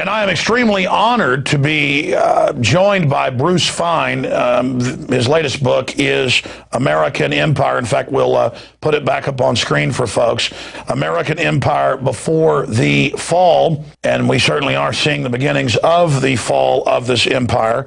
And I am extremely honored to be joined by Bruce Fein. His latest book is American Empire. In fact, we'll put it back up on screen for folks. American Empire Before the Fall. And we certainly are seeing the beginnings of the fall of this empire.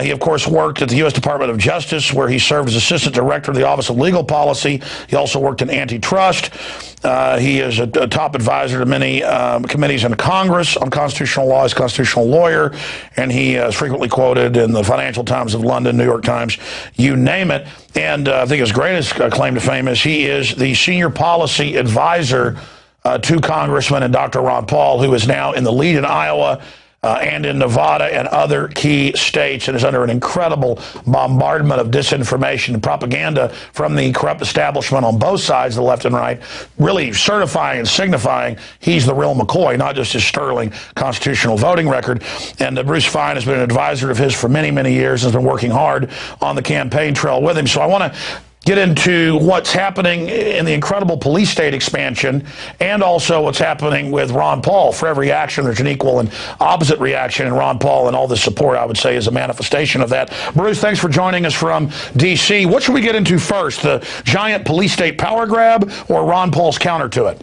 He, of course, worked at the U.S. Department of Justice, where he served as Assistant Director of the Office of Legal Policy. He also worked in antitrust. He is a top advisor to many committees in Congress on constitutional law. He's a constitutional lawyer, and he is frequently quoted in the Financial Times of London, New York Times, you name it. And I think his greatest claim to fame is he is the senior policy advisor to Congressman and Dr. Ron Paul, who is now in the lead in Iowa and in Nevada and other key states, and is under an incredible bombardment of disinformation and propaganda from the corrupt establishment on both sides, the left and right, really certifying and signifying he's the real McCoy, not just his sterling constitutional voting record. And Bruce Fein has been an advisor of his for many, many years and has been working hard on the campaign trail with him. So I want to get into what's happening in the incredible police state expansion and also what's happening with Ron Paul. For every action, there's an equal and opposite reaction, and Ron Paul and all the support, I would say, is a manifestation of that. Bruce, thanks for joining us from D.C. What should we get into first, the giant police state power grab or Ron Paul's counter to it?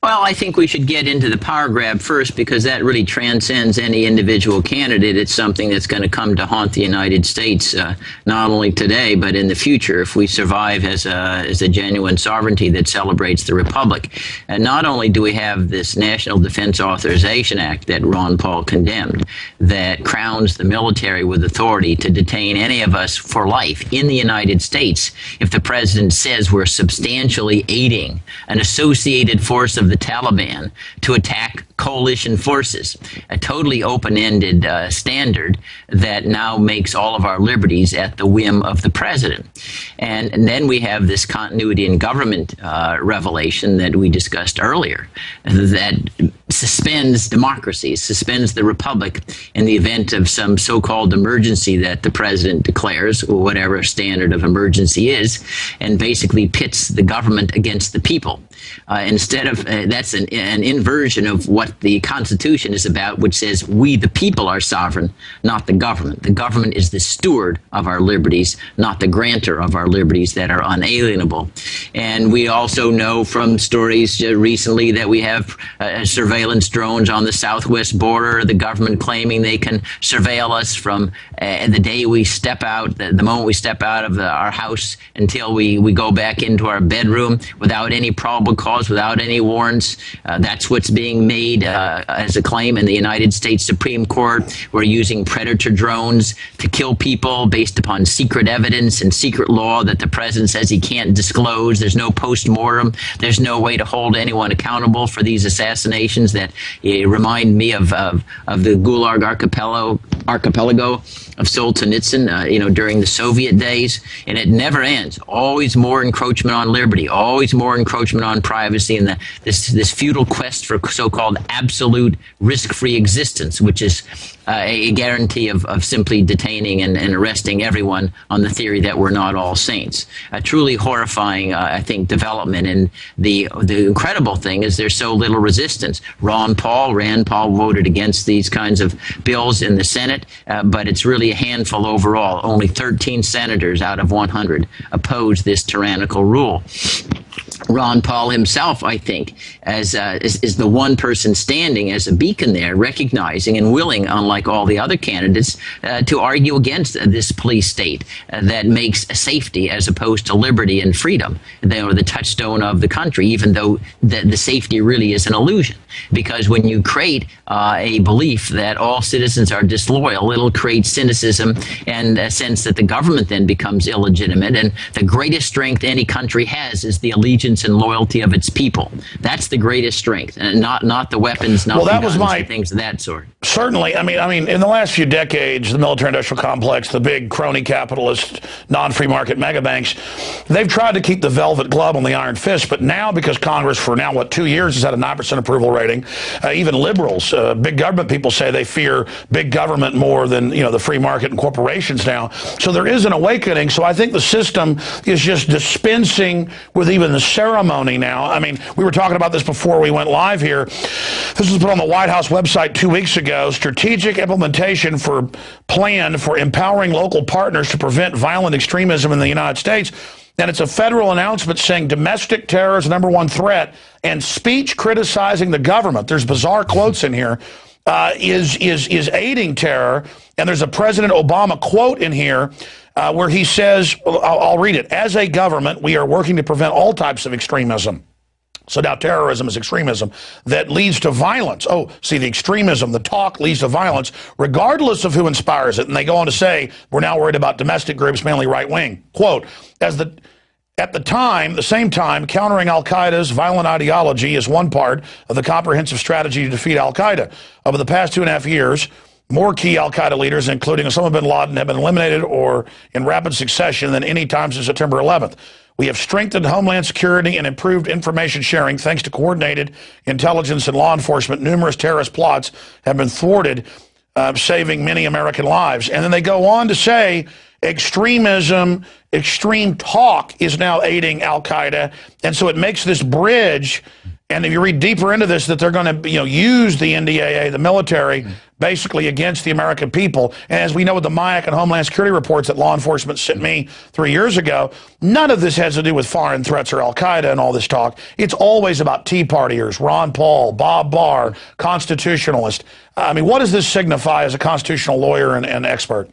Well, I think we should get into the power grab first, because that really transcends any individual candidate. It's something that's going to come to haunt the United States, not only today, but in the future, if we survive as a genuine sovereignty that celebrates the Republic. And not only do we have this National Defense Authorization Act that Ron Paul condemned, that crowns the military with authority to detain any of us for life in the United States if the president says we're substantially aiding an associated force of the Taliban to attack coalition forces, a totally open-ended standard that now makes all of our liberties at the whim of the president. And then we have this continuity in government revelation that we discussed earlier, that suspends democracy, suspends the republic in the event of some so-called emergency that the president declares, or whatever standard of emergency is, and basically pits the government against the people. Instead of, that's an inversion of what the Constitution is about, which says we, the people, are sovereign, not the government. The government is the steward of our liberties, not the grantor of our liberties that are unalienable. And we also know from stories recently that we have surveillance drones on the southwest border, the government claiming they can surveil us from the day we step out, the moment we step out of our house until we go back into our bedroom without any probable cause, without any warrants. That's what's being made as a claim in the United States Supreme Court. We're using predator drones to kill people based upon secret evidence and secret law that the president says he can't disclose. There's no post-mortem. There's no way to hold anyone accountable for these assassinations that remind me of the Gulag archipelago of Solzhenitsyn, during the Soviet days. And it never ends. Always more encroachment on liberty, always more encroachment on privacy, and this futile quest for so-called absolute risk-free existence, which is a guarantee of simply detaining and arresting everyone on the theory that we're not all saints. A truly horrifying, I think, development. And the incredible thing is there's so little resistance. Rand Paul voted against these kinds of bills in the Senate, but it's really a handful overall. Only 13 senators out of 100 oppose this tyrannical rule. Ron Paul himself, I think, is the one person standing as a beacon there, recognizing and willing, unlike all the other candidates, to argue against this police state that makes safety as opposed to liberty and freedom. They are the touchstone of the country, even though the safety really is an illusion. Because when you create a belief that all citizens are disloyal, it'll create cynicism and a sense that the government then becomes illegitimate. And the greatest strength any country has is the allegiance and loyalty of its people. That's the greatest strength, and not the weapons, not the guns, and things of that sort. Certainly. I mean, in the last few decades, the military-industrial complex, the big crony capitalist, non-free market mega banks, they've tried to keep the velvet glove on the iron fist, but now because Congress for now, 2 years has had a 9% approval rating, even liberals, big government people say they fear big government more than, the free market and corporations now. So there is an awakening. So I think the system is just dispensing with even the ceremony now. I mean, we were talking about this before we went live here. This was put on the White House website 2 weeks ago. Strategic implementation for plan for empowering local partners to prevent violent extremism in the United States. And it's a federal announcement saying domestic terror is the #1 threat, and speech criticizing the government, there's bizarre quotes in here, is aiding terror. And there's a President Obama quote in here where he says, I'll read it, "As a government, we are working to prevent all types of extremism." So now terrorism is extremism that leads to violence. Oh, see, the extremism, the talk leads to violence, regardless of who inspires it. And they go on to say, we're now worried about domestic groups, mainly right-wing. Quote, at the same time, countering al-Qaeda's violent ideology is one part of the comprehensive strategy to defeat al-Qaeda. Over the past 2.5 years, more key al-Qaeda leaders, including Osama bin Laden, have been eliminated or in rapid succession than any time since September 11th. We have strengthened Homeland Security and improved information sharing thanks to coordinated intelligence and law enforcement. Numerous terrorist plots have been thwarted, saving many American lives. And then they go on to say extremism, extreme talk is now aiding al-Qaeda. And so it makes this bridge. And if you read deeper into this, that they're going to use the NDAA, the military, basically against the American people. And as we know with the MIAC and Homeland Security reports that law enforcement sent me 3 years ago, none of this has to do with foreign threats or al-Qaeda and all this talk. It's always about Tea Partiers, Ron Paul, Bob Barr, constitutionalist. I mean, what does this signify as a constitutional lawyer and expert?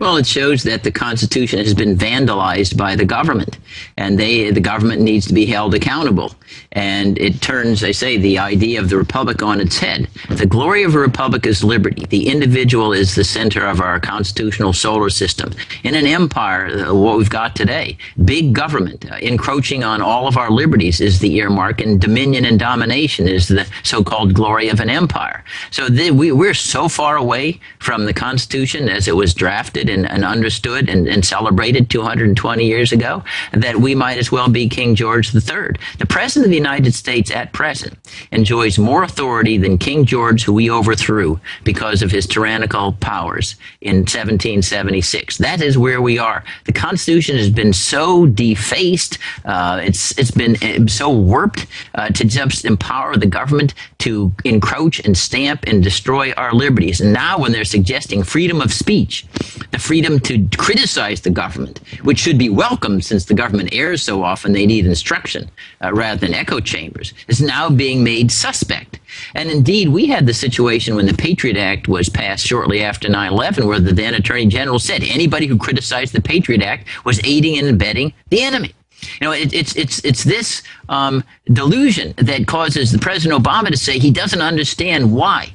Well, it shows that the Constitution has been vandalized by the government, and the government needs to be held accountable. And it turns, I say, the idea of the republic on its head. The glory of a republic is liberty. The individual is the center of our constitutional solar system. In an empire, what we've got today, big government encroaching on all of our liberties is the earmark, and dominion and domination is the so-called glory of an empire. So we're so far away from the Constitution as it was drafted and understood and celebrated 220 years ago that we might as well be King George III. The President of the United States at present enjoys more authority than King George, who we overthrew because of his tyrannical powers in 1776. That is where we are. The Constitution has been so defaced, it's been so warped to just empower the government to encroach and stamp and destroy our liberties. And now when they're suggesting freedom of speech, the freedom to criticize the government, which should be welcomed since the government errs so often they need instruction rather than echo chambers, is now being made suspect. And indeed, we had the situation when the Patriot Act was passed shortly after 9/11, where the then Attorney General said anybody who criticized the Patriot Act was aiding and abetting the enemy. It's this delusion that causes the President Obama to say he doesn't understand why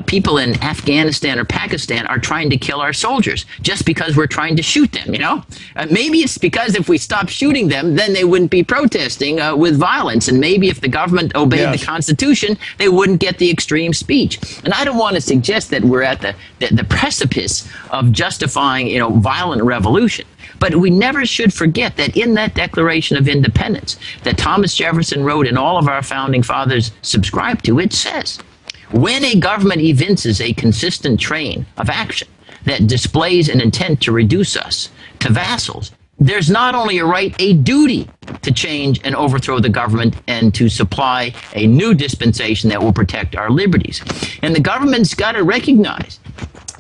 people in Afghanistan or Pakistan are trying to kill our soldiers just because we're trying to shoot them, maybe it's because if we stop shooting them, then they wouldn't be protesting with violence. And maybe if the government obeyed the Constitution, they wouldn't get the extreme speech. And I don't want to suggest that we're at the precipice of justifying, violent revolution. But we never should forget that in that Declaration of Independence that Thomas Jefferson wrote and all of our founding fathers subscribed to, it says, when a government evinces a consistent train of action that displays an intent to reduce us to vassals, there's not only a right, a duty to change and overthrow the government and to supply a new dispensation that will protect our liberties. And the government's got to recognize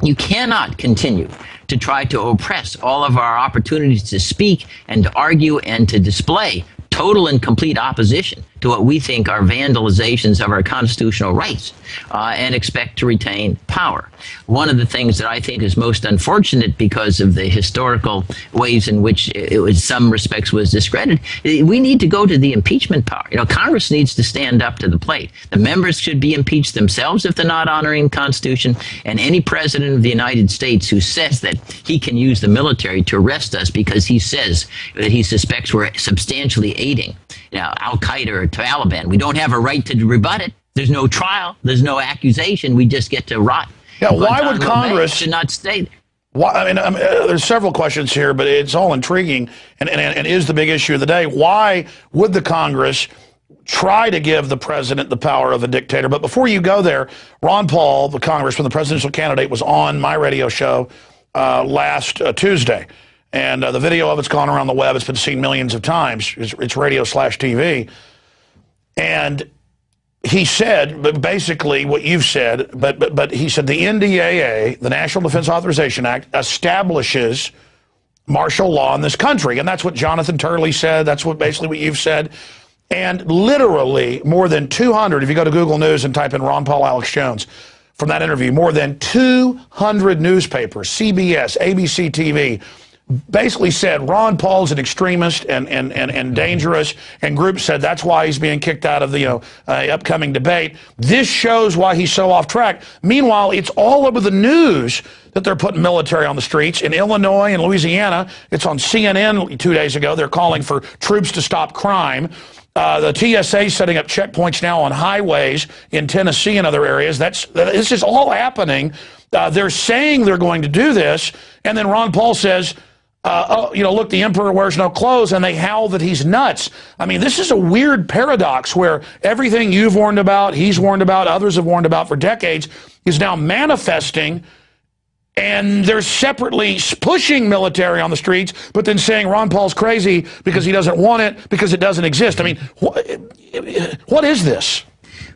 you cannot continue to try to oppress all of our opportunities to speak and to argue and to display total and complete opposition to what we think are vandalizations of our constitutional rights and expect to retain power. One of the things that I think is most unfortunate because of the historical ways in which it was, some respects, was discredited, we need to go to the impeachment power. Congress needs to stand up to the plate. The members should be impeached themselves if they're not honoring the Constitution, and any president of the United States who says that he can use the military to arrest us because he says that he suspects we're substantially aiding Al-Qaeda or Taliban, we don't have a right to rebut it. There's no trial. There's no accusation. We just get to rot. Yeah, why would Congress should not stay there? Why, there's several questions here, but it's all intriguing and is the big issue of the day. Why would the Congress try to give the president the power of a dictator? But before you go there, Ron Paul, the congressman, the presidential candidate, was on my radio show last Tuesday. And the video of it's gone around the web. It's been seen millions of times. It's radio/TV. And he said, basically what you've said, but he said the NDAA, the National Defense Authorization Act, establishes martial law in this country. And that's what Jonathan Turley said. That's basically what you've said. And literally more than 200, if you go to Google News and type in Ron Paul, Alex Jones, from that interview, more than 200 newspapers, CBS, ABC TV, basically said Ron Paul's an extremist and dangerous, and groups said that's why he's being kicked out of the upcoming debate. This shows why he's so off track. Meanwhile, it's all over the news that they're putting military on the streets. In Illinois and Louisiana, it's on CNN 2 days ago. They're calling for troops to stop crime. The TSA setting up checkpoints now on highways in Tennessee and other areas. This is all happening. They're saying they're going to do this, and then Ron Paul says, look, the emperor wears no clothes, and they howl that he's nuts. I mean, this is a weird paradox where everything you've warned about, he's warned about, others have warned about for decades is now manifesting, and they're separately pushing military on the streets, but then saying Ron Paul's crazy because he doesn't want it, because it doesn't exist. I mean, what is this?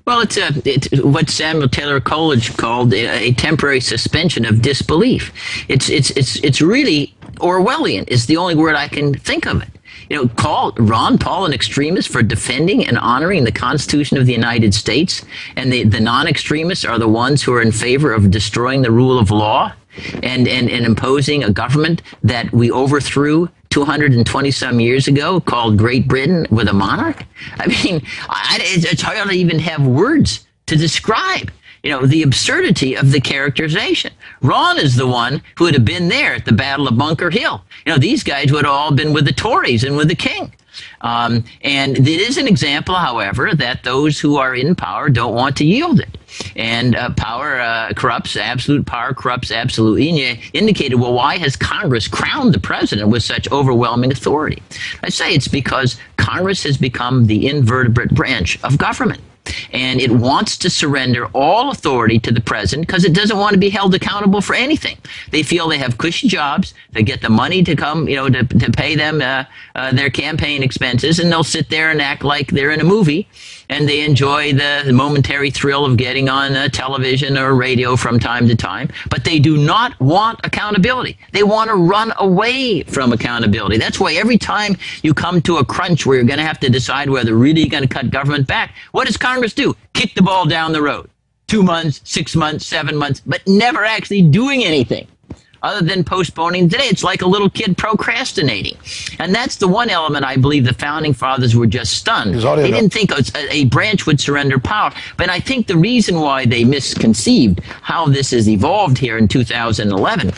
Well, it's what Samuel Taylor Coleridge called a temporary suspension of disbelief. It's really Orwellian is the only word I can think of it. Call Ron Paul an extremist for defending and honoring the Constitution of the United States, and the non-extremists are the ones who are in favor of destroying the rule of law and imposing a government that we overthrew 220 some years ago called Great Britain with a monarch. I mean, it's hard to even have words to describe, the absurdity of the characterization. Ron is the one who would have been there at the Battle of Bunker Hill. These guys would have all been with the Tories and with the king. And it is an example, however, that those who are in power don't want to yield it. And power corrupts, absolute power corrupts absolutely. And you indicated, well, why has Congress crowned the president with such overwhelming authority? I say it's because Congress has become the invertebrate branch of government. And it wants to surrender all authority to the president because it doesn't want to be held accountable for anything. They feel they have cushy jobs. They get the money to come, to pay them their campaign expenses, and they'll sit there and act like they're in a movie. And they enjoy the momentary thrill of getting on television or radio from time to time. But they do not want accountability. They want to run away from accountability. That's why every time you come to a crunch where you're going to have to decide whether really you're going to cut government back, what does Congress do? Kick the ball down the road. 2 months, 6 months, 7 months, but never actually doing anything other than postponing today. It's like a little kid procrastinating. And that's the one element I believe the founding fathers were just stunned. They didn't think a branch would surrender power. But I think the reason why they misconceived how this has evolved here in 2011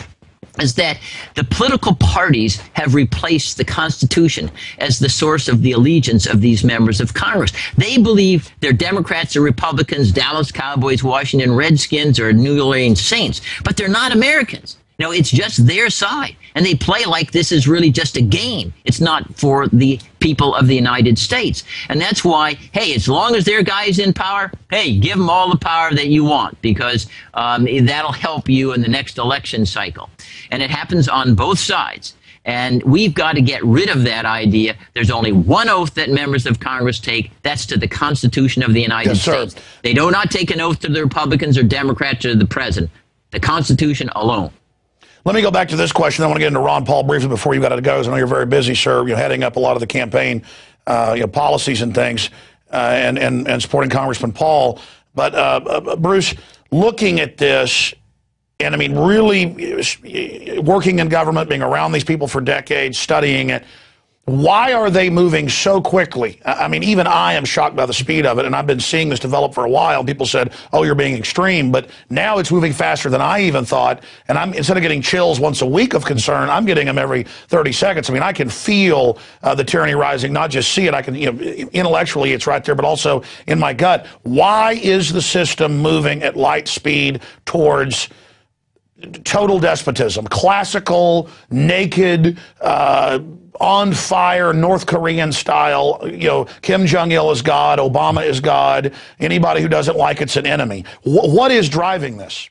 is that the political parties have replaced the Constitution as the source of the allegiance of these members of Congress. They believe they're Democrats or Republicans, Dallas Cowboys, Washington Redskins, or New Orleans Saints, but they're not Americans. It's just their side. And they play like this is really just a game. It's not for the people of the United States. And that's why, hey, as long as their guy's in power, hey, give them all the power that you want, because that'll help you in the next election cycle. And it happens on both sides. And we've got to get rid of that idea. There's only one oath that members of Congress take. That's to the Constitution of the United States. They do not take an oath to the Republicans or Democrats or the president. The Constitution alone. Let me go back to this question. I want to get into Ron Paul briefly before you got to go. I know you're very busy, sir. You're heading up a lot of the campaign policies and things and supporting Congressman Paul. But, Bruce, looking at this, and I mean, really working in government, being around these people for decades, studying it, why are they moving so quickly? I mean, even I am shocked by the speed of it, and I've been seeing this develop for a while. People said, oh, you're being extreme, but now it's moving faster than I even thought, and instead of getting chills once a week of concern, I'm getting them every 30 seconds. I mean, I can feel the tyranny rising, not just see it. I can, intellectually it's right there, but also in my gut. Why is the system moving at light speed towards total despotism, classical, naked, on fire, North Korean style. You know, Kim Jong-il is God, Obama is God. Anybody who doesn't like it's an enemy. What is driving this?